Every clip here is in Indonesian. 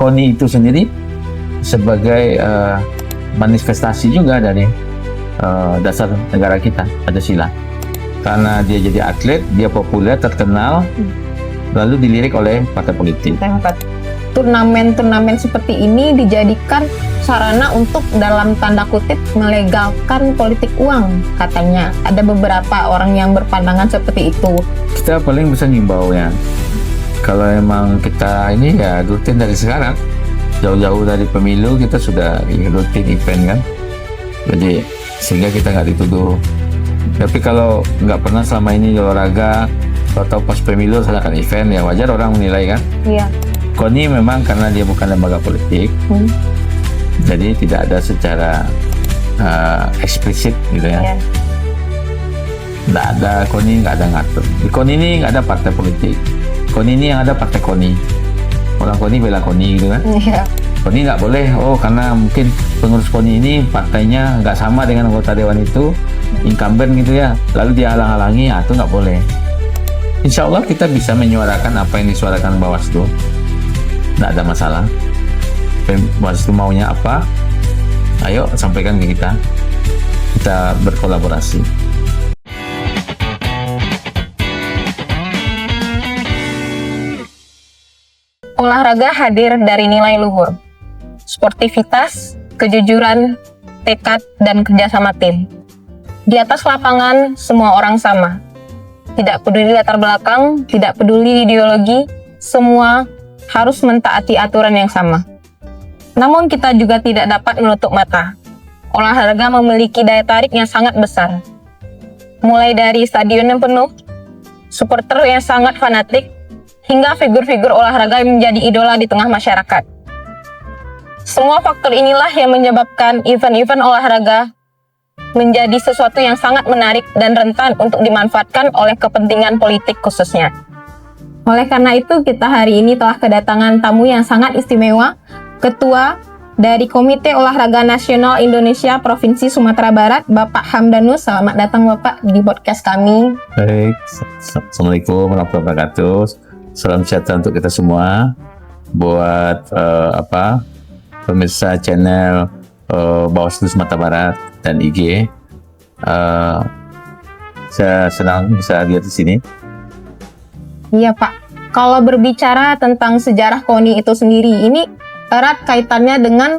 KONI itu sendiri sebagai manifestasi juga dari dasar negara kita, Pancasila. Karena dia jadi atlet, dia populer, terkenal, lalu dilirik oleh partai politik. Turnamen-turnamen seperti ini dijadikan sarana untuk dalam tanda kutip melegalkan politik uang, katanya. Ada beberapa orang yang berpandangan seperti itu. Kita paling bisa ngimbau ya, kalau emang kita ini ya rutin dari sekarang, jauh-jauh dari pemilu kita sudah rutin event kan, jadi sehingga kita nggak dituduh. Tapi kalau nggak pernah selama ini di olahraga atau pas pemilu sedangkan event, ya wajar orang menilai kan. Iya. KONI memang karena dia bukan lembaga politik, jadi tidak ada secara eksplisit gitu ya. Iya. Nggak ada KONI, nggak ada ngatur. Di KONI ini nggak ada partai politik. KONI ini yang ada partai KONI. Orang KONI bela KONI gitu kan. Iya. KONI nggak boleh, karena mungkin pengurus KONI ini partainya nggak sama dengan anggota dewan itu, incumbent gitu ya, lalu dia halang-halangi, itu nggak boleh. Insya Allah kita bisa menyuarakan apa yang disuarakan Bawaslu, nggak ada masalah. Bawaslu maunya apa, ayo sampaikan ke kita berkolaborasi. Olahraga hadir dari nilai luhur, sportivitas, kejujuran, tekad, dan kerjasama tim. Di atas lapangan, semua orang sama. Tidak peduli latar belakang, tidak peduli ideologi, semua harus mentaati aturan yang sama. Namun kita juga tidak dapat menutup mata. Olahraga memiliki daya tarik yang sangat besar. Mulai dari stadion yang penuh, supporter yang sangat fanatik, hingga figur-figur olahraga yang menjadi idola di tengah masyarakat. Semua faktor inilah yang menyebabkan event-event olahraga menjadi sesuatu yang sangat menarik dan rentan untuk dimanfaatkan oleh kepentingan politik khususnya. Oleh karena itu, kita hari ini telah kedatangan tamu yang sangat istimewa, Ketua dari Komite Olahraga Nasional Indonesia Provinsi Sumatera Barat, Bapak Hamdanus. Selamat datang Bapak di podcast kami. Baik, Assalamualaikum warahmatullahi wabarakatuh. Salam sejahtera untuk kita semua. Buat pemirsa channel Bawaslu Sumatera Barat dan IG, saya senang bisa hadir di sini. Iya Pak, kalau berbicara tentang sejarah KONI itu sendiri, ini erat kaitannya dengan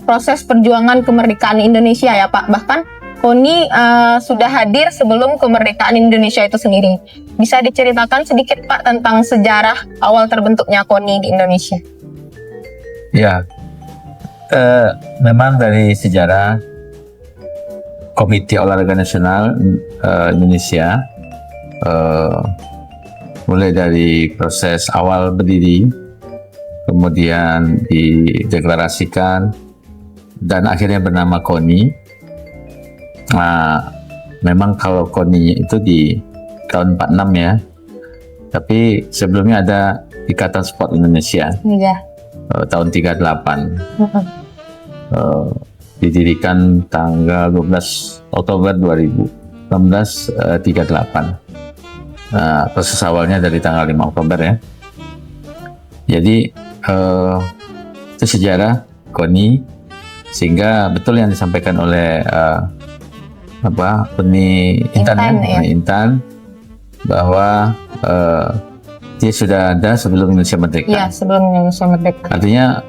proses perjuangan kemerdekaan Indonesia ya Pak. Bahkan KONI sudah hadir sebelum kemerdekaan Indonesia itu sendiri. Bisa diceritakan sedikit Pak tentang sejarah awal terbentuknya KONI di Indonesia? Ya, memang dari sejarah Komite Olahraga Nasional Indonesia, mulai dari proses awal berdiri, kemudian dideklarasikan, dan akhirnya bernama KONI. Memang kalau KONI itu di tahun 46 ya, tapi sebelumnya ada Ikatan Sport Indonesia. Iya. Tahun 38. Didirikan tanggal 12 Oktober 1938. Proses awalnya dari tanggal 5 Oktober ya. Jadi itu sejarah KONI, sehingga betul yang disampaikan oleh Intan bahwa dia sudah ada sebelum Indonesia merdeka. Iya, sebelum Indonesia merdeka. Artinya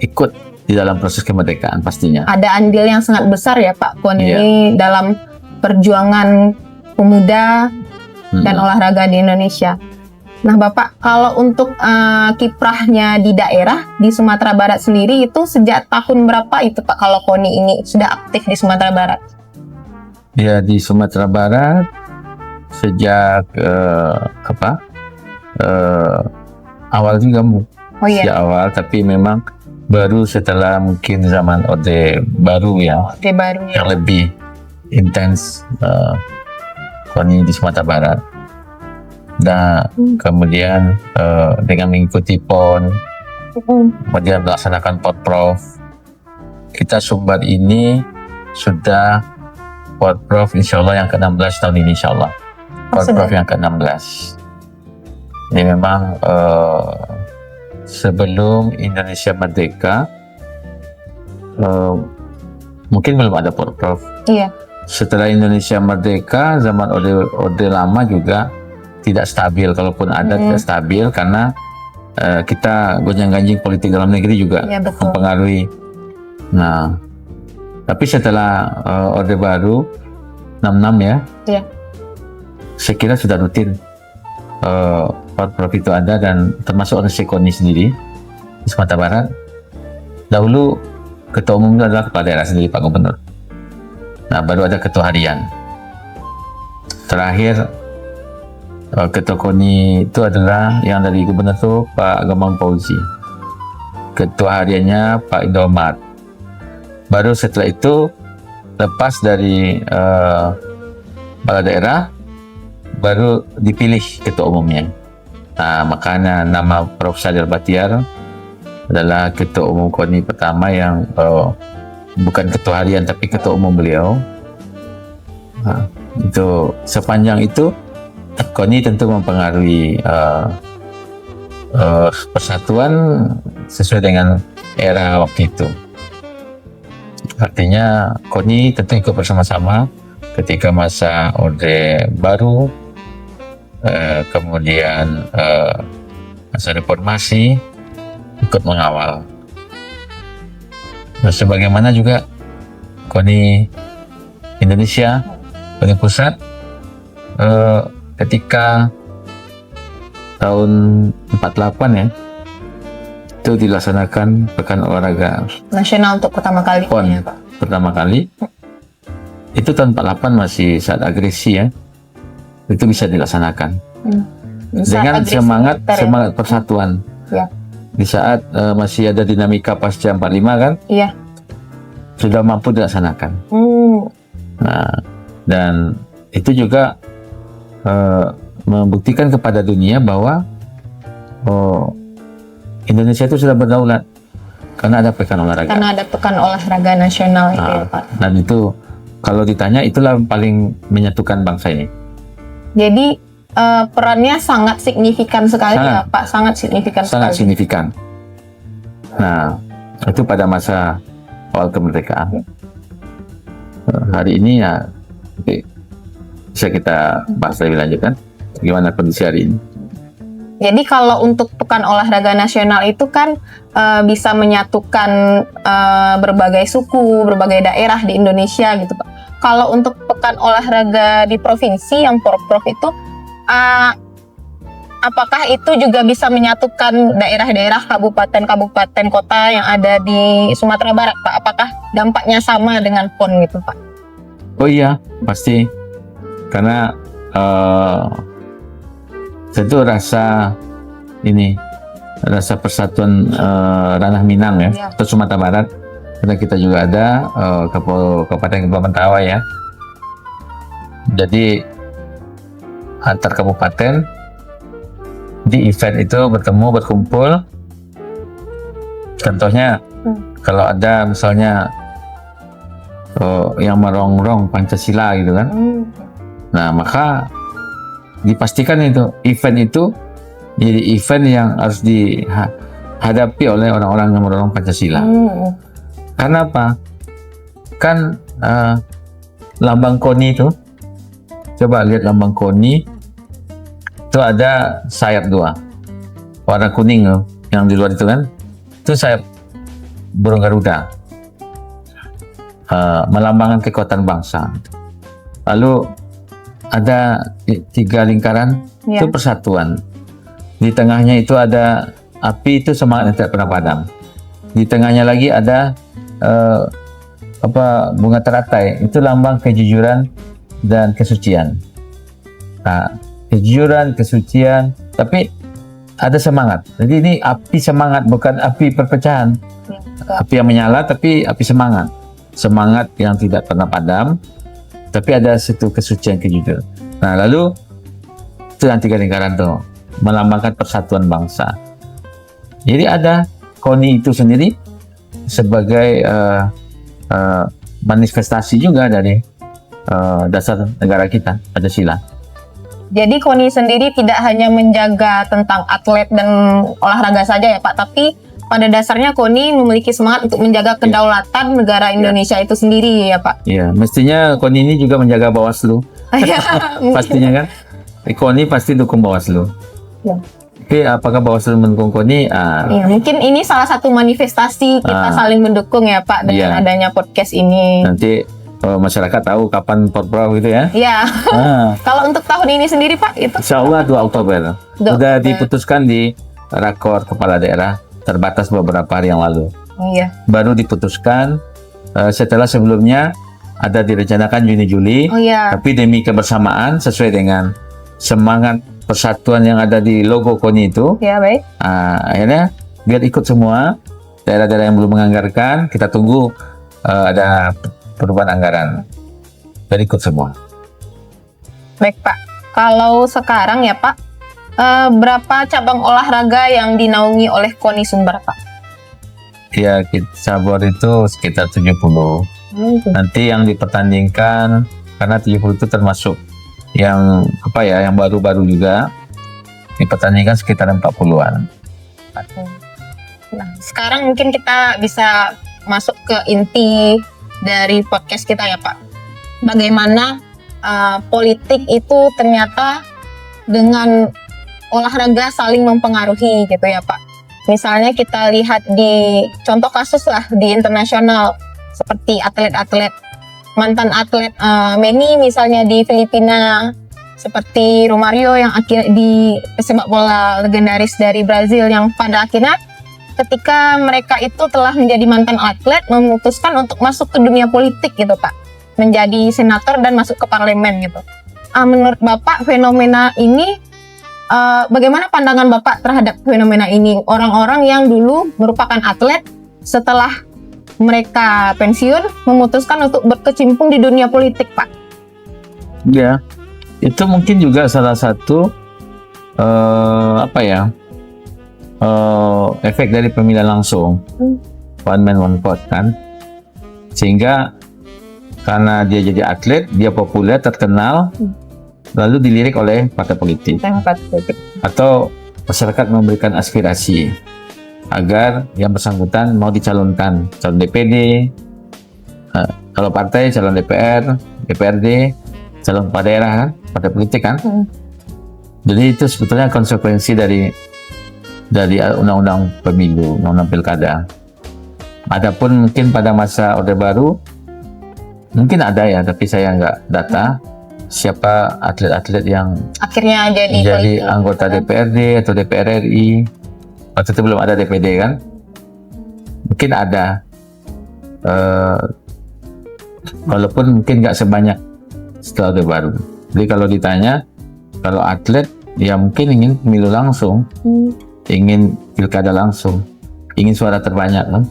ikut di dalam proses kemerdekaan pastinya. Ada andil yang sangat besar ya Pak KONI ini dalam perjuangan pemuda dan olahraga di Indonesia. Nah Bapak, kalau untuk kiprahnya di daerah di Sumatera Barat sendiri itu sejak tahun berapa itu Pak kalau KONI ini sudah aktif di Sumatera Barat? Ya, di Sumatera Barat sejak awal juga sejak awal, tapi memang baru setelah mungkin zaman Orde Baru ya, yang lebih intens KONI di Sumatera Barat. Nah, kemudian dengan mengikuti PON, kemudian melaksanakan Porprov, kita Sumbar ini sudah Porprov insya Allah yang ke-16 tahun ini insya Allah. Porprov yang ke-16. Ini memang sebelum Indonesia merdeka, mungkin belum ada porprov. Iya. Setelah Indonesia merdeka, zaman Orde Lama juga tidak stabil, kalaupun ada tidak stabil karena kita gonjang-ganjing politik dalam negeri juga mempengaruhi. Nah, tapi setelah Orde Baru 66 ya, saya kira sudah rutin porprov itu ada, dan termasuk organisasi KONI sendiri di Sumatera Barat. Dahulu ketua umum itu adalah kepala daerah sendiri, Pak Gubernur. Nah, baru ada ketua harian. Terakhir ketua KONI itu adalah yang dari gubernur itu Pak Gembong Fauzi. Ketua hariannya Pak Indomat. Baru setelah itu lepas dari kepala daerah, baru dipilih ketua umumnya. Nah, makanya nama Prof. Sadir Batiar adalah ketua umum KONI pertama yang bukan ketua harian tapi ketua umum beliau. Nah, itu sepanjang itu KONI tentu mempengaruhi persatuan sesuai dengan era waktu itu. Artinya KONI tentu ikut bersama-sama ketika masa Orde Baru, kemudian masa reformasi, ikut mengawal. Nah, sebagaimana juga KONI Indonesia, KONI Pusat, ketika tahun 48 ya, itu dilaksanakan Pekan Olahraga Nasional untuk pertama kali. PON ya, Pak. Pertama kali. Itu tahun 48 masih saat agresi ya, itu bisa dilaksanakan dengan semangat persatuan. Ya. Di saat masih ada dinamika pasca 45 kan, sudah mampu dilaksanakan. Nah, dan itu juga membuktikan kepada dunia bahwa Indonesia itu sudah berdaulat karena ada Pekan Olahraga. Karena ada Pekan Olahraga Nasional itu ya, Pak. Dan itu kalau ditanya, itulah yang paling menyatukan bangsa ini. Jadi perannya sangat signifikan sekali ya, Pak. Sangat signifikan sangat sekali. Signifikan. Nah, itu pada masa awal kemerdekaan. Hari ini ya bisa kita bahas lebih lanjut kan, bagaimana kondisi hari ini. Jadi kalau untuk Pekan Olahraga Nasional itu kan bisa menyatukan berbagai suku, berbagai daerah di Indonesia gitu, Pak. Kalau untuk Pekan Olahraga di provinsi yang porprov itu, apakah itu juga bisa menyatukan daerah-daerah, kabupaten-kabupaten kota yang ada di Sumatera Barat, Pak? Apakah dampaknya sama dengan PON gitu, Pak? Oh iya, pasti. Karena tentu rasa persatuan ranah Minang ya, atau Sumatera Barat, karena kita juga ada Kabupaten Mentawai ya. Jadi antar kabupaten di event itu berkumpul. Contohnya kalau ada misalnya yang merongrong Pancasila gitu kan, nah maka dipastikan itu event itu jadi event yang harus dihadapi oleh orang-orang yang merongrong Pancasila. Karena apa? Kan lambang KONI itu, coba lihat lambang KONI itu ada sayap 2 warna kuning yang di luar itu kan, itu sayap burung Garuda, melambangkan kekuatan bangsa. Lalu ada 3 lingkaran, itu persatuan. Di tengahnya itu ada api, itu semangat yang tidak pernah padam. Di tengahnya lagi ada bunga teratai, itu lambang kejujuran dan kesucian. Nah, kejujuran, kesucian, tapi ada semangat. Jadi ini api semangat, bukan api perpecahan. Api yang menyala, tapi api semangat. Semangat yang tidak pernah padam, tapi ada situ kesucian, kejujuran. Nah, lalu itu yang 3 lingkaran tuh melambangkan persatuan bangsa. Jadi ada KONI itu sendiri sebagai manifestasi juga dari dasar negara kita, Pancasila. Jadi KONI sendiri tidak hanya menjaga tentang atlet dan olahraga saja ya Pak, tapi pada dasarnya KONI memiliki semangat untuk menjaga kedaulatan negara Indonesia itu sendiri ya Pak. Iya, mestinya KONI ini juga menjaga Bawaslu. Pastinya kan? KONI pasti dukung Bawaslu. Ya. Oke, apakah Bawaslu mendukung KONI? Ya, mungkin ini salah satu manifestasi kita saling mendukung ya Pak dengan adanya podcast ini. Nanti masyarakat tahu kapan Porprov gitu ya? Iya. Kalau untuk tahun ini sendiri Pak, itu? Insya Allah 2 Oktober. Sudah diputuskan di Rakor Kepala Daerah terbatas beberapa hari yang lalu. Iya. Baru diputuskan setelah sebelumnya ada direncanakan Juni-Juli. Tapi demi kebersamaan sesuai dengan semangat persatuan yang ada di logo KONI itu. Ya, baik. Akhirnya biar ikut semua daerah-daerah yang belum menganggarkan, kita tunggu ada perubahan anggaran dan ikut semua. Baik Pak, kalau sekarang ya Pak, berapa cabang olahraga yang dinaungi oleh KONI Sumbar Pak? Ya, cabur itu sekitar 70. Nanti yang dipertandingkan, karena 70 itu termasuk yang yang baru-baru juga, dipertandingkan sekitar 40-an. Nah, sekarang mungkin kita bisa masuk ke inti dari podcast kita ya Pak. Bagaimana politik itu ternyata dengan olahraga saling mempengaruhi gitu ya Pak. Misalnya kita lihat di contoh kasus lah di internasional seperti atlet-atlet, mantan atlet Manny misalnya di Filipina, seperti Romario yang di sepak bola legendaris dari Brazil yang pada akhirnya ketika mereka itu telah menjadi mantan atlet memutuskan untuk masuk ke dunia politik gitu Pak, menjadi senator dan masuk ke parlemen gitu. Menurut Bapak fenomena ini bagaimana pandangan Bapak terhadap fenomena ini? Orang-orang yang dulu merupakan atlet setelah mereka pensiun memutuskan untuk berkecimpung di dunia politik Pak. Ya, itu mungkin juga salah satu efek dari pemilihan langsung, one man one vote kan, sehingga karena dia jadi atlet, dia populer, terkenal, lalu dilirik oleh partai politik atau masyarakat memberikan aspirasi agar yang bersangkutan mau dicalonkan calon DPD, kalau partai calon DPR, DPRD, calon kepala daerah kan, partai politik kan. Jadi itu sebetulnya konsekuensi dari undang-undang pemilu, undang-undang pilkada. Adapun mungkin pada masa Orde Baru mungkin ada ya, tapi saya nggak data siapa atlet-atlet yang akhirnya jadi anggota DPRD atau DPR RI. Waktu itu belum ada DPD kan. Mungkin ada, walaupun mungkin nggak sebanyak setelah Orde Baru. Jadi kalau ditanya, kalau atlet ya mungkin ingin pemilu langsung, ingin pilkada langsung, ingin suara terbanyak kan.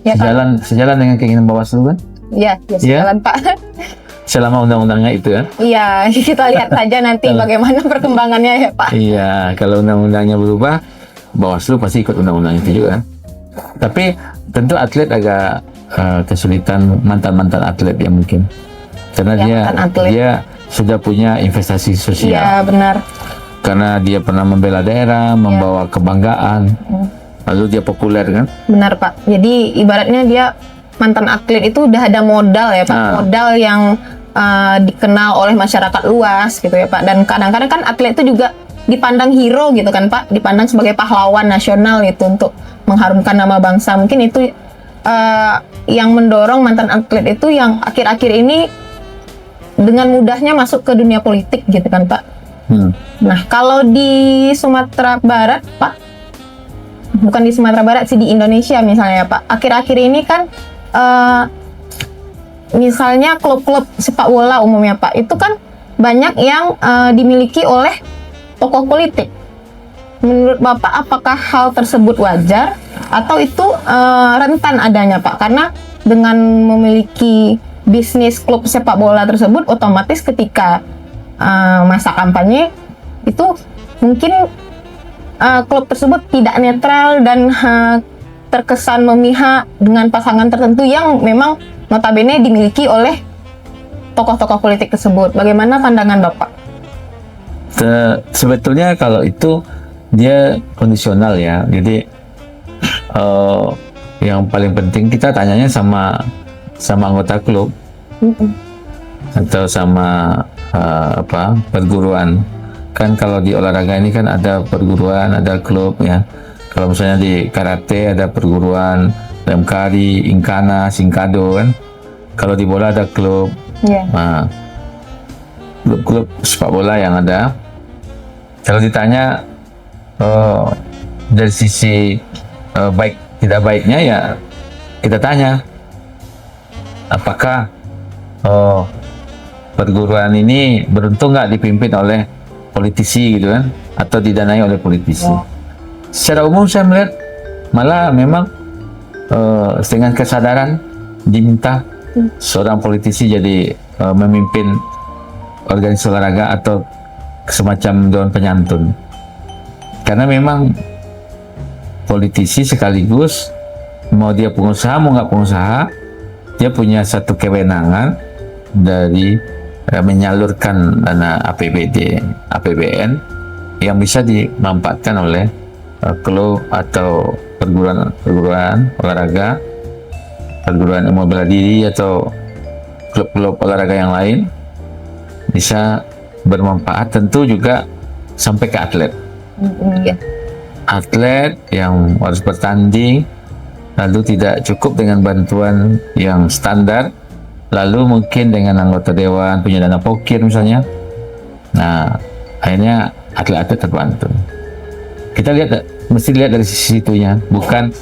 Ya, sejalan dengan keinginan Bawaslu kan? Iya, sejalan Pak. Selama undang-undangnya itu kan? Iya, kita lihat saja nanti bagaimana perkembangannya ya Pak. Iya, kalau undang-undangnya berubah, Bawaslu pasti ikut undang-undang itu juga. Tapi tentu atlet agak kesulitan, mantan-mantan atlet ya mungkin. Karena dia sudah punya investasi sosial. Iya, benar. Karena dia pernah membela daerah, membawa kebanggaan, lalu dia populer kan? Benar Pak. Jadi ibaratnya dia mantan atlet itu udah ada modal ya Pak, modal yang dikenal oleh masyarakat luas gitu ya Pak. Dan kadang-kadang kan atlet itu juga dipandang hero gitu kan Pak, dipandang sebagai pahlawan nasional gitu untuk mengharumkan nama bangsa. Mungkin itu yang mendorong mantan atlet itu yang akhir-akhir ini dengan mudahnya masuk ke dunia politik gitu kan Pak. Nah, kalau di Sumatera Barat, Pak, bukan di Sumatera Barat sih, di Indonesia misalnya, Pak, akhir-akhir ini kan, misalnya klub-klub sepak bola umumnya, Pak, itu kan banyak yang dimiliki oleh tokoh politik. Menurut Bapak, apakah hal tersebut wajar atau itu rentan adanya, Pak? Karena dengan memiliki bisnis klub sepak bola tersebut, otomatis ketika masa kampanye itu mungkin klub tersebut tidak netral dan terkesan memihak dengan pasangan tertentu yang memang notabene dimiliki oleh tokoh-tokoh politik tersebut. Bagaimana pandangan Bapak? Sebetulnya kalau itu dia kondisional ya. Jadi yang paling penting kita tanyanya sama anggota klub atau sama perguruan. Kan kalau di olahraga ini kan ada perguruan, ada klub ya. Kalau misalnya di karate ada perguruan, Lemkari, Inkana, Sinkado kan. Kalau di bola ada klub. Nah, klub sepak bola yang ada. Kalau ditanya dari sisi baik tidak baiknya ya kita tanya apakah perguruan ini beruntung nggak dipimpin oleh politisi gitu kan atau didanai oleh politisi. Secara umum saya melihat malah memang dengan kesadaran diminta seorang politisi jadi memimpin organisasi olahraga atau semacam dewan penyantun, karena memang politisi sekaligus mau dia pengusaha mau nggak pengusaha dia punya satu kewenangan dari menyalurkan dana APBD, APBN yang bisa dimanfaatkan oleh klub atau perguruan olahraga, perguruan ilmu bela diri atau klub-klub olahraga yang lain bisa bermanfaat, tentu juga sampai ke atlet. Atlet yang harus bertanding lalu tidak cukup dengan bantuan yang standar, lalu mungkin dengan anggota dewan punya dana pokir misalnya. Nah, akhirnya atlet-atlet terbantu. Kita lihat, mesti lihat dari sisi itunya, bukan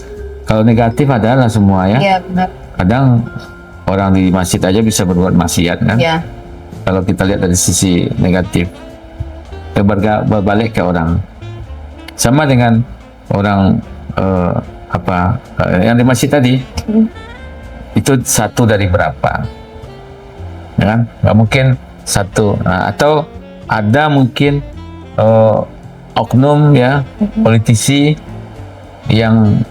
kalau negatif adalah semua ya. Iya, benar. Kadang orang di masjid aja bisa berbuat maksiat kan. Iya. Kalau kita lihat dari sisi negatif, berbalik ke orang. Sama dengan orang yang di masjid tadi, itu satu dari berapa, ya kan? Nggak mungkin satu. Nah, atau ada mungkin oknum ya, politisi yang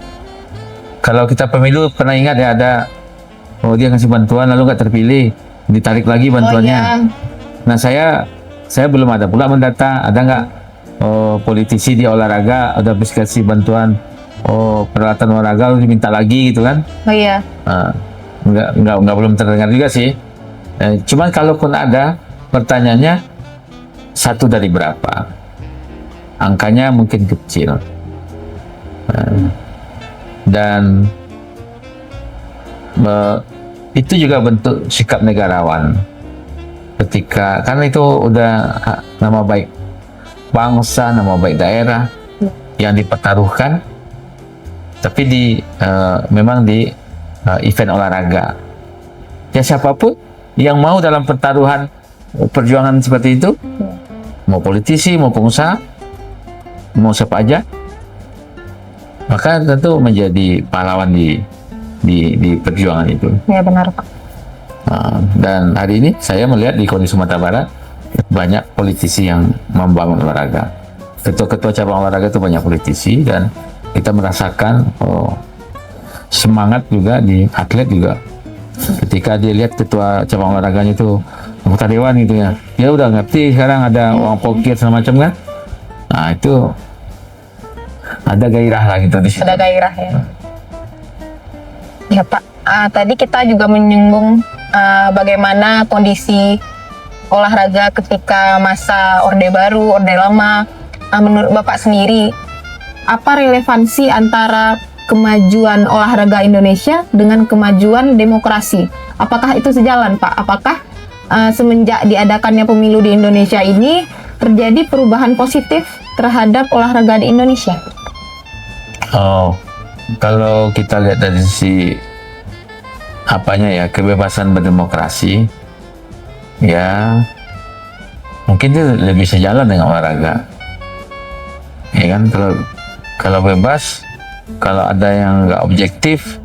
kalau kita pemilu pernah ingat ya, ada dia ngasih bantuan lalu nggak terpilih, ditarik lagi bantuannya. Nah, saya belum ada pula mendata, ada nggak politisi di olahraga ada habis kasih bantuan peralatan olahraga lalu diminta lagi gitu kan? Nggak belum terdengar juga sih. Cuman kalaupun ada, pertanyaannya satu dari berapa? Angkanya mungkin kecil. Dan itu juga bentuk sikap negarawan. Ketika karena itu udah nama baik bangsa, nama baik daerah yang dipertaruhkan, tapi memang di event olahraga. Ya siapapun yang mau dalam pertaruhan perjuangan seperti itu, mau politisi, mau pengusaha, mau siapa aja, maka tentu menjadi pahlawan di perjuangan itu. Ya benar Pak. Dan hari ini saya melihat di kondisi Sumatera Barat banyak politisi yang membangun olahraga. Ketua-ketua cabang olahraga itu banyak politisi, dan kita merasakan semangat juga di atlet juga. Ketika dia lihat ketua cabang olahraganya itu anggota dewan gitu ya, dia udah ngerti sekarang ada uang pokir segala macam kan. Nah itu ada gairah lah gitu di situ. Ada gairah ya. Ya Pak, tadi kita juga menyinggung bagaimana kondisi olahraga ketika masa Orde Baru, Orde Lama. Menurut Bapak sendiri, apa relevansi antara kemajuan olahraga Indonesia dengan kemajuan demokrasi? Apakah itu sejalan, Pak? Apakah semenjak diadakannya pemilu di Indonesia ini terjadi perubahan positif terhadap olahraga di Indonesia? Kalau kita lihat dari sisi kebebasan berdemokrasi, ya mungkin itu lebih sejalan dengan olahraga. Ya kan, kalau bebas, kalau ada yang nggak objektif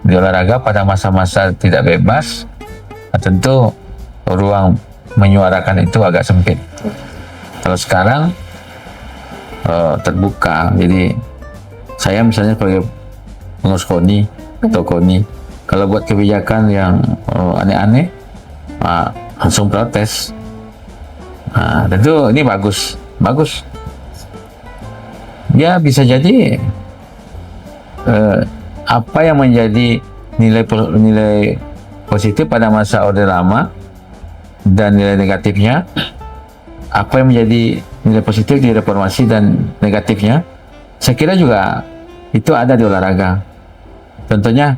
di olahraga pada masa-masa tidak bebas, tentu ruang menyuarakan itu agak sempit. Kalau sekarang terbuka, jadi saya misalnya sebagai pengurus KONI atau KONI, kalau buat kebijakan yang aneh-aneh, langsung protes. Nah, tentu ini bagus. Ya bisa jadi apa yang menjadi nilai positif pada masa Orde Lama dan nilai negatifnya, apa yang menjadi nilai positif di reformasi dan negatifnya, saya kira juga itu ada di olahraga. Contohnya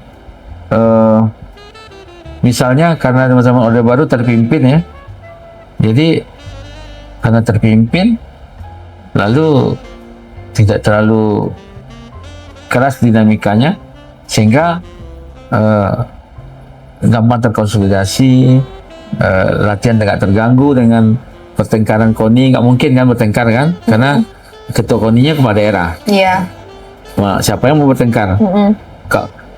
misalnya karena zaman Orde Baru terpimpin ya, jadi karena terpimpin lalu tidak terlalu keras dinamikanya sehingga gampang terkonsolidasi, latihan tidak terganggu dengan pertengkaran KONI. Nggak mungkin kan bertengkar kan, karena ketua KONI-nya kepala daerah. Iya. Nah, siapa yang mau bertengkar?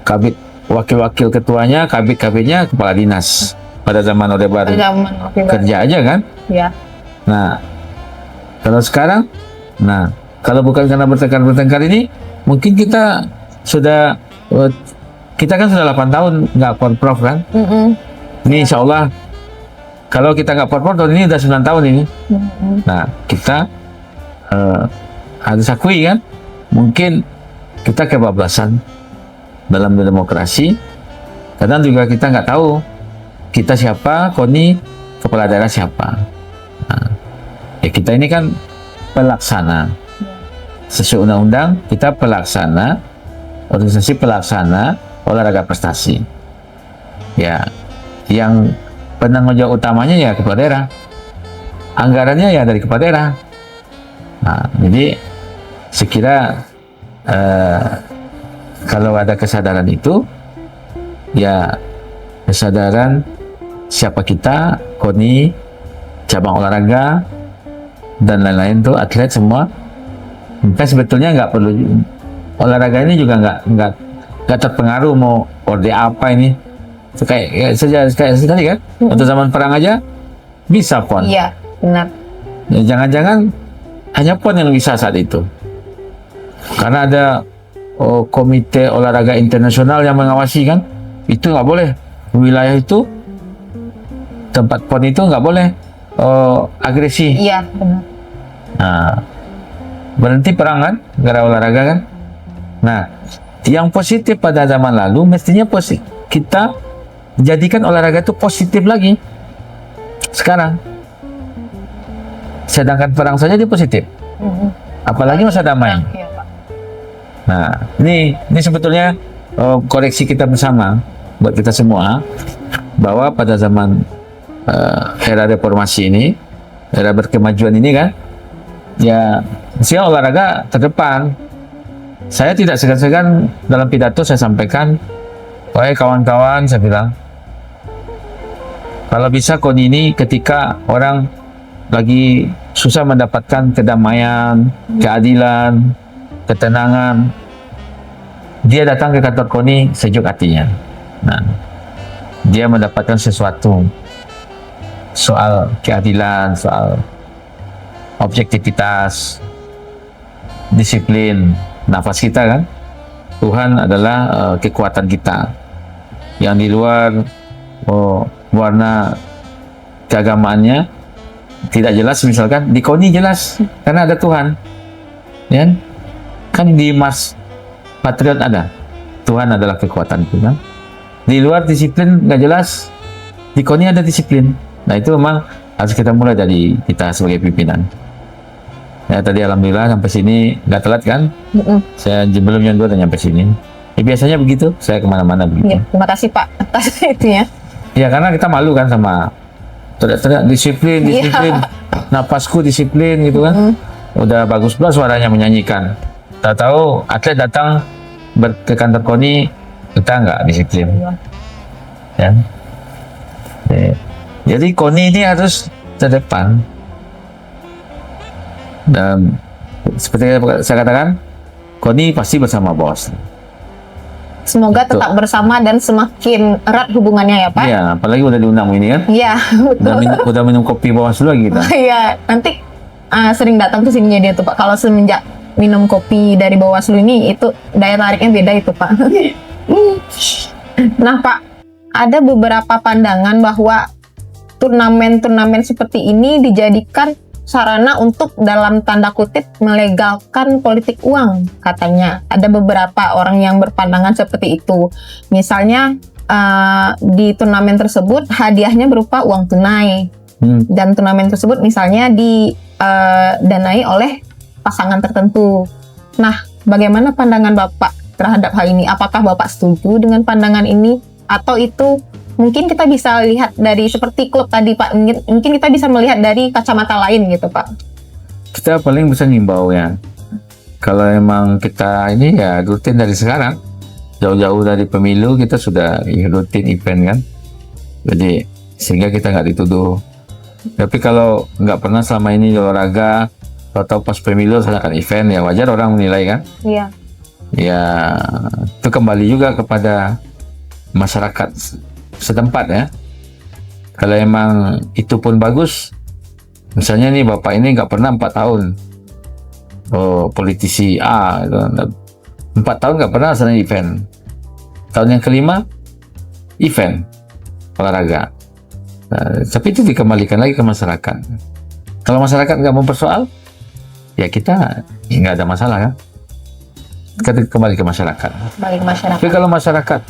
Kabit, wakil-wakil ketuanya, kabit-kabitnya kepala dinas pada zaman Orde Baru. Kerja aja kan? Iya. Nah, kalau sekarang, kalau bukan karena bertengkar ini, mungkin kita sudah kan sudah 8 tahun nggak porprov kan? Ini insya Allah kalau kita nggak porprov tahun ini udah 9 tahun ini. Nah, kita harus akui kan, mungkin kita kebablasan dalam demokrasi. Kadang juga kita nggak tahu kita siapa, KONI, kepala daerah siapa. Nah, ya kita ini kan pelaksana. Sesuai undang-undang kita pelaksana, organisasi pelaksana olahraga prestasi. Ya, yang penanggung jawab utamanya ya kepala daerah. Anggarannya ya dari kepala daerah. Nah, jadi sekira kalau ada kesadaran itu, ya kesadaran siapa kita, KONI, cabang olahraga dan lain-lain tuh, atlet semua. Kan sebetulnya nggak perlu, olahraga ini juga nggak terpengaruh mau orde apa ini. Kayak sekali kan, untuk zaman perang aja bisa PON. Iya, benar. Ya, jangan-jangan hanya PON yang bisa saat itu, karena ada komite olahraga internasional yang mengawasi kan, itu nggak boleh wilayah itu, tempat PON itu nggak boleh agresi. Iya, benar. Nah, berhenti perang kan, gara olahraga kan. Nah, yang positif pada zaman lalu mestinya kita jadikan olahraga itu positif lagi sekarang. Sedangkan perang saja dia positif, apalagi masa damai. Nah, ini sebetulnya koreksi kita bersama buat kita semua, bahwa pada zaman era reformasi ini, era berkemajuan ini kan, ya siang olahraga terdepan. Saya tidak segan-segan dalam pidato saya sampaikan, wahai kawan-kawan, saya bilang, kalau bisa KONI ini ketika orang lagi susah mendapatkan kedamaian, keadilan, ketenangan, dia datang ke kantor KONI sejuk hatinya. Nah, dia mendapatkan sesuatu soal keadilan, soal objektivitas, disiplin, nafas kita kan. Tuhan adalah kekuatan kita. Yang di luar warna keagamaannya tidak jelas, misalkan di KONI jelas karena ada Tuhan. Ya kan, di Mars Patriot ada Tuhan adalah kekuatan kita. Di luar disiplin nggak jelas, di KONI ada disiplin. Nah, itu memang harus kita mulai dari kita sebagai pimpinan. Ya, tadi alhamdulillah sampai sini nggak telat kan? Saya belum jam 2 udah nyampe sini. Ya, biasanya begitu, saya kemana-mana begitu. Ya, terima kasih Pak atas itu ya. Ya, karena kita malu kan sama teriak-teriak disiplin, napasku disiplin gitu kan. Udah bagus pula suaranya menyanyikan. Tahu atlet datang ke kantor KONI, kita nggak disiplin. Ya. Jadi KONI ini harus terdepan. Dan seperti saya katakan, KONI pasti bersama bos. Semoga tetap bersama dan semakin erat hubungannya ya Pak. Iya, apalagi udah diundang ini kan. Iya, betul. Udah minum kopi Bawaslu lagi kita. Iya, nanti sering datang ke sininya dia tuh Pak. Kalau semenjak minum kopi dari Bawaslu ini, itu daya tariknya beda itu Pak. Nah Pak, ada beberapa pandangan bahwa turnamen-turnamen seperti ini dijadikan sarana untuk dalam tanda kutip melegalkan politik uang katanya. Ada beberapa orang yang berpandangan seperti itu. Misalnya di turnamen tersebut hadiahnya berupa uang tunai dan turnamen tersebut misalnya didanai oleh pasangan tertentu. Nah, bagaimana pandangan Bapak terhadap hal ini? Apakah Bapak setuju dengan pandangan ini atau itu mungkin kita bisa lihat dari seperti klub tadi Pak, mungkin kita bisa melihat dari kacamata lain gitu Pak? Kita paling bisa ngimbau ya, kalau emang kita ini ya rutin dari sekarang, jauh-jauh dari pemilu kita sudah rutin event kan, jadi sehingga kita nggak dituduh. Tapi kalau nggak pernah selama ini olahraga atau pas pemilu serahkan event, ya wajar orang menilai kan. Iya. Ya itu kembali juga kepada masyarakat setempat ya. Kalau emang itu pun bagus, misalnya nih bapak ini nggak pernah 4 tahun politisi A gitu. 4 tahun nggak pernah sana event, tahun yang kelima event olahraga. Tapi itu dikembalikan lagi ke masyarakat. Kalau masyarakat nggak mempersoal, ya kita nggak ada masalah kan. Kita kembali ke masyarakat. Tapi kalau masyarakat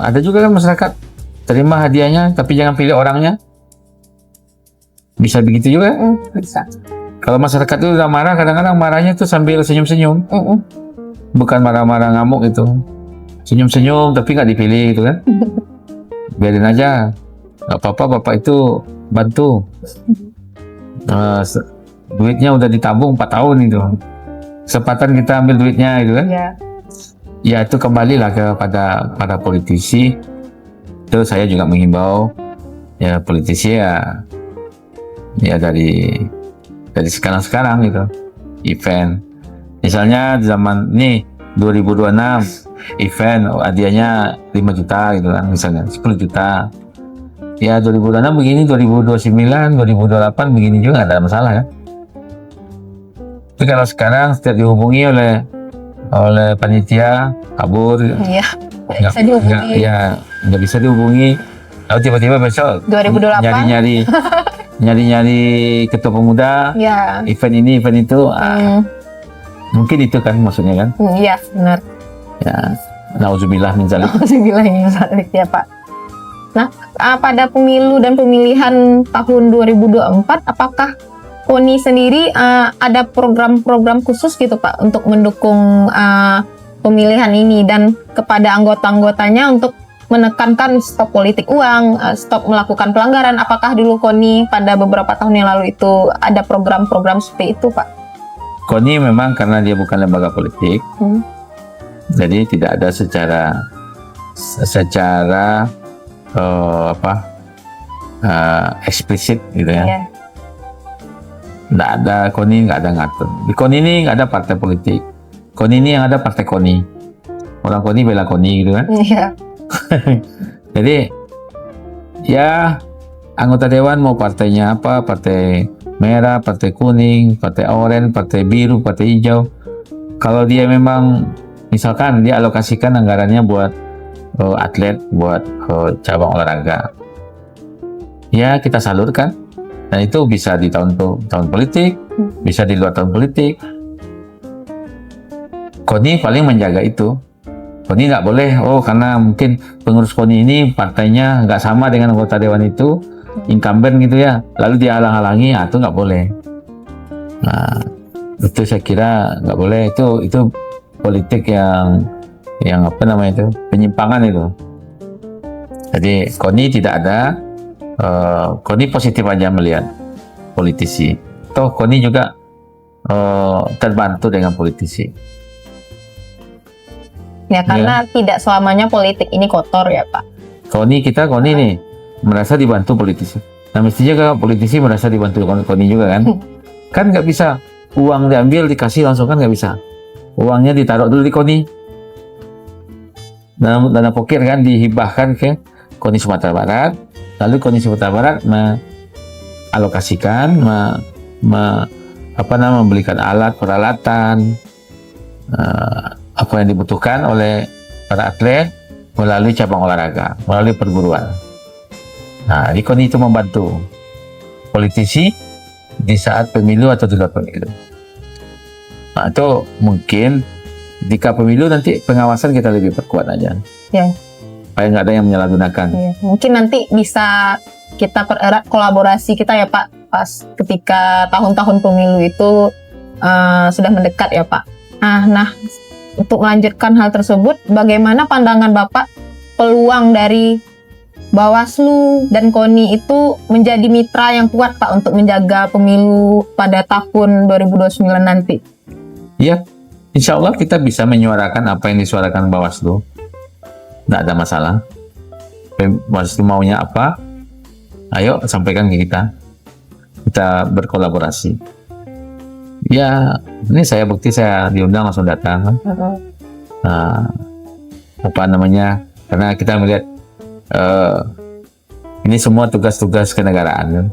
ada juga kan masyarakat terima hadiahnya tapi jangan pilih orangnya, bisa begitu juga. Bisa. Kalau masyarakat itu udah marah, kadang-kadang marahnya tuh sambil senyum-senyum, bukan marah-marah ngamuk itu, senyum-senyum tapi nggak dipilih gitu kan. Biarin aja, nggak apa-apa, bapak itu bantu. Duitnya udah ditabung 4 tahun itu, kesempatan kita ambil duitnya gitu kan. Ya itu kembalilah kepada para politisi. Itu saya juga menghimbau ya politisi ya dari sekarang gitu, event misalnya zaman ini 2026 event hadiahnya 5 juta gitu kan, misalnya 10 juta ya, 2026 begini, 2029 2028 begini juga nggak ada masalah ya. Tapi kalau sekarang setiap dihubungi oleh panitia kabur, nggak bisa dihubungi. Lalu tiba-tiba besok 2008 nyari ketua pemuda, event ini event itu, mungkin itu kan maksudnya kan? Iya benar. Ya, nauzubillah min dzalik. Nauzubillah min dzalik ya Pak. Nah, pada pemilu dan pemilihan tahun 2024, apakah KONI sendiri ada program-program khusus gitu Pak untuk mendukung pemilihan ini dan kepada anggota-anggotanya untuk menekankan stop politik uang, stop melakukan pelanggaran? Apakah dulu KONI pada beberapa tahun yang lalu itu ada program-program seperti itu Pak? KONI memang karena dia bukan lembaga politik, jadi tidak ada secara eksplisit gitu ya. Nggak ada, KONI nggak ada ngatur. Di KONI ini nggak ada partai politik. KONI ini yang ada partai KONI. Orang KONI bela KONI gitu kan. Iya. Jadi ya anggota dewan mau partainya apa, partai merah, partai kuning, partai oranye, partai biru, partai hijau. Kalau dia memang misalkan dia alokasikan anggarannya buat atlet, buat cabang olahraga, ya kita salurkan. Dan itu bisa di tahun politik, bisa di luar tahun politik. KONI paling menjaga itu. KONI nggak boleh, karena mungkin pengurus KONI ini partainya nggak sama dengan anggota dewan itu, incumbent gitu ya, lalu dia halang-halangi, itu nggak boleh. Nah, itu saya kira nggak boleh. Itu politik yang apa namanya itu, penyimpangan itu. Jadi KONI tidak ada. KONI positif aja melihat politisi. Toh KONI juga terbantu dengan politisi. Ya karena tidak selamanya politik ini kotor ya Pak. KONI nih merasa dibantu politisi. Nah mestinya kalau politisi merasa dibantu KONI juga kan? Kan nggak bisa uang diambil dikasih langsung, kan nggak bisa. Uangnya ditaruh dulu di KONI. Dana pokir kan dihibahkan ke KONI Sumatera Barat. Lalu KONI Sumatera Barat mengalokasikan, membelikan alat peralatan, apa yang dibutuhkan oleh para atlet melalui cabang olahraga, melalui perguruan. Nah, di KONI itu membantu politisi di saat pemilu atau di luar pemilu. Nah, itu mungkin jika pemilu nanti pengawasan kita lebih perkuat aja. Ya. Supaya nggak ada yang menyalahgunakan. Ya. Mungkin nanti bisa kita pererat kolaborasi kita ya Pak, pas ketika tahun-tahun pemilu itu sudah mendekat ya Pak. Nah, untuk melanjutkan hal tersebut, bagaimana pandangan Bapak peluang dari Bawaslu dan KONI itu menjadi mitra yang kuat Pak untuk menjaga pemilu pada tahun 2029 nanti? Iya, insya Allah kita bisa menyuarakan apa yang disuarakan Bawaslu. Nggak ada masalah. Bawaslu maunya apa, ayo sampaikan ke kita. Kita berkolaborasi. Ya, ini saya bukti saya diundang langsung datang. Nah, karena kita melihat ini semua tugas-tugas kenegaraan,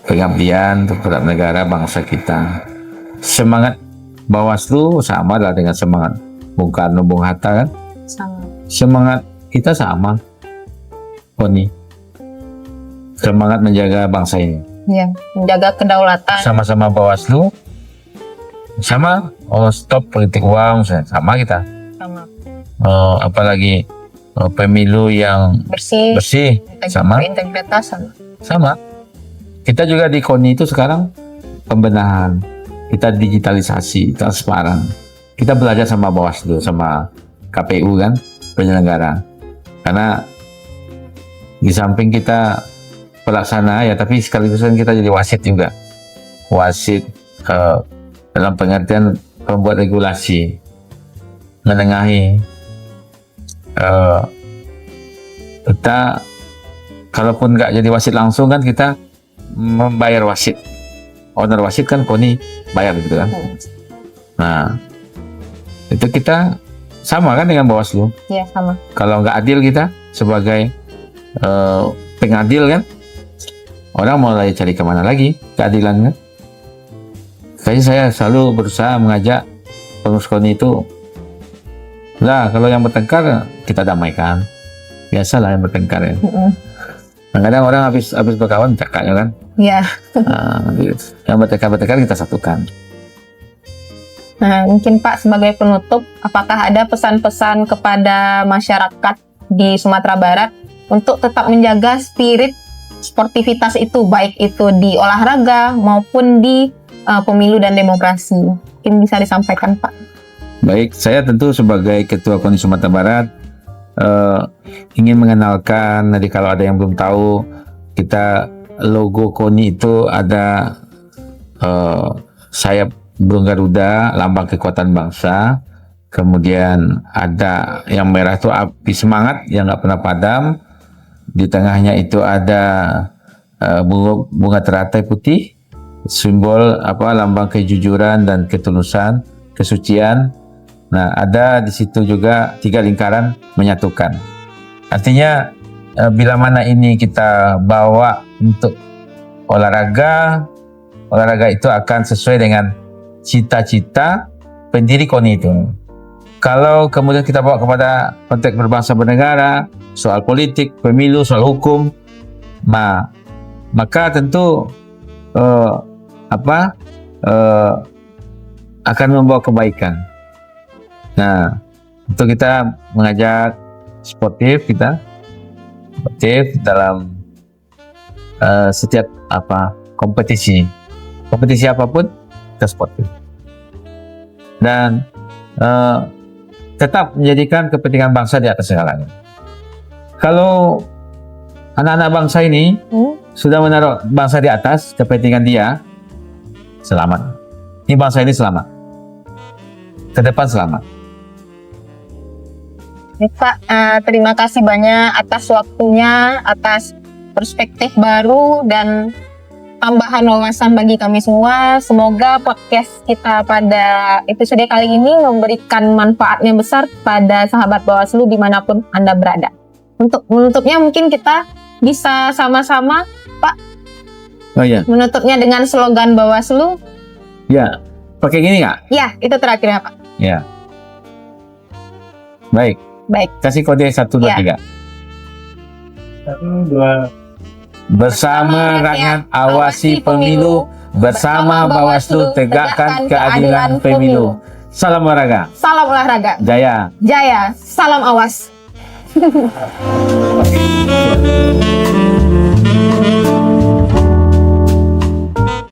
pengabdian terhadap negara bangsa kita. Semangat Bawaslu sama lah dengan semangat Bung Karno, Bung Hatta kan? Sama. Semangat kita sama, KONI. Semangat menjaga bangsa ini. Ya, menjaga kedaulatan. Sama-sama Bawaslu, sama stop politik uang, sama kita. Sama. Apalagi pemilu yang bersih sama. Integritas Sama. Kita juga di KONI itu sekarang pembenahan. Kita digitalisasi, transparan. Kita belajar sama Bawaslu, sama KPU kan, penyelenggara. Karena di samping kita pelaksana ya, tapi sekaligus kan kita jadi wasit juga. Wasit dalam pengertian pembuat regulasi, menengahi. Kita kalaupun nggak jadi wasit langsung kan kita membayar wasit. Owner wasit kan KONI bayar gitu kan. Nah, itu kita sama kan dengan Bawaslu. Iya, sama. Kalau nggak adil kita sebagai pengadil kan, orang mau cari kemana lagi keadilan kan. Kayaknya saya selalu berusaha mengajak pengurus KONI itu, lah kalau yang bertengkar kita damaikan. Biasalah yang bertengkar ya. Kadang-kadang orang habis berkawan cakapnya kan. Iya. Yang bertengkar kita satukan. Nah, mungkin Pak sebagai penutup, apakah ada pesan-pesan kepada masyarakat di Sumatera Barat untuk tetap menjaga spirit sportivitas itu, baik itu di olahraga maupun di pemilu dan demokrasi? Mungkin bisa disampaikan Pak. Baik, saya tentu sebagai Ketua KONI Sumatera Barat ingin mengenalkan, jadi kalau ada yang belum tahu, kita logo KONI itu ada sayap burung Garuda, lambang kekuatan bangsa. Kemudian ada yang merah itu api semangat yang nggak pernah padam. Di tengahnya itu ada bunga teratai putih, simbol lambang kejujuran dan ketulusan, kesucian. Nah, ada di situ juga 3 lingkaran menyatukan. Artinya bila mana ini kita bawa untuk olahraga itu akan sesuai dengan cita-cita pendiri KONI itu. Kalau kemudian kita bawa kepada konteks berbangsa bernegara, soal politik, pemilu, soal hukum, maka tentu akan membawa kebaikan. Nah, untuk kita mengajak sportif dalam setiap kompetisi apapun kita sportif dan tetap menjadikan kepentingan bangsa di atas segalanya. Kalau anak-anak bangsa ini sudah menaruh bangsa di atas kepentingan dia, selamat. Ini bangsa ini selamat. Ke depan selamat. Pak, terima kasih banyak atas waktunya, atas perspektif baru dan tambahan wawasan bagi kami semua. Semoga podcast kita pada episode kali ini memberikan manfaat yang besar pada sahabat Bawaslu dimanapun Anda berada. Untuk menutupnya mungkin kita bisa sama-sama, Pak, menutupnya dengan slogan Bawaslu. Ya, pakai gini nggak? Ya, itu terakhirnya Pak. Ya. Baik. Baik. Kasih kode 1, 2, 3. Bersama rakyat awasi pemilu, bersama Bawaslu tegakkan keadilan pemilu. Salam olahraga. Salam olahraga. Jaya. Jaya. Salam awas.